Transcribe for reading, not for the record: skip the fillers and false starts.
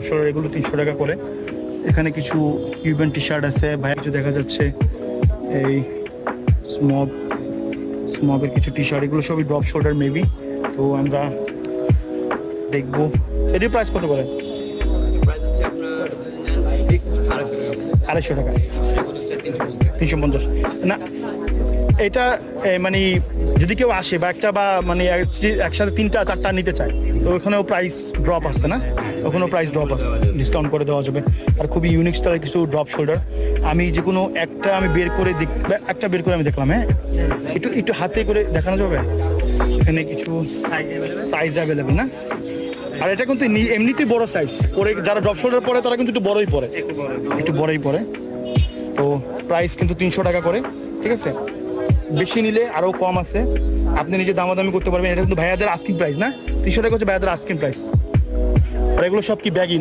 Shoulder এগুলো 300 টাকা করে। এখানে কিছু ইউবেন টি শার্ট আছে ভাই, কিছু দেখা যাচ্ছে এই স্মগের কিছু টি শার্ট, এগুলো সবই ড্রপ শোল্ডার মেবি। তো আমরা দেখবো এটির প্রাইস কত করে। 250 টাকা, 350 না। এটা মানে যদি কেউ আসে বা একটা বা মানে একসাথে 3টা-4টা নিতে চায়, তো ওখানেও প্রাইস ড্রপ আসছে না, ওখানেও প্রাইস ড্রপ আছে, ডিসকাউন্ট করে দেওয়া যাবে। আর খুবই ইউনিক স্টাইলের কিছু ড্রপ শোল্ডার। আমি যে কোনো একটা আমি বের করে আমি দেখলাম। হ্যাঁ, একটু হাতে করে দেখানো যাবে। এখানে কিছু সাইজ অ্যাভেলেবেল না। আর এটা কিন্তু এমনিতেই বড় সাইজ পরে, যারা ড্রপ শোল্ডার পরে তারা কিন্তু একটু বড়ই পরে। তো প্রাইস কিন্তু 300 টাকা করে, ঠিক আছে। বেশি নিলে আরও কম আছে, আপনি নিজে দামাদামি করতে পারবেন। এটা কিন্তু ভাইয়াদের আস্কিং প্রাইস না, 300 টাকা হচ্ছে ভাইয়াদের আস্কিং প্রাইস। আর এগুলো সব কি ব্যাগই না।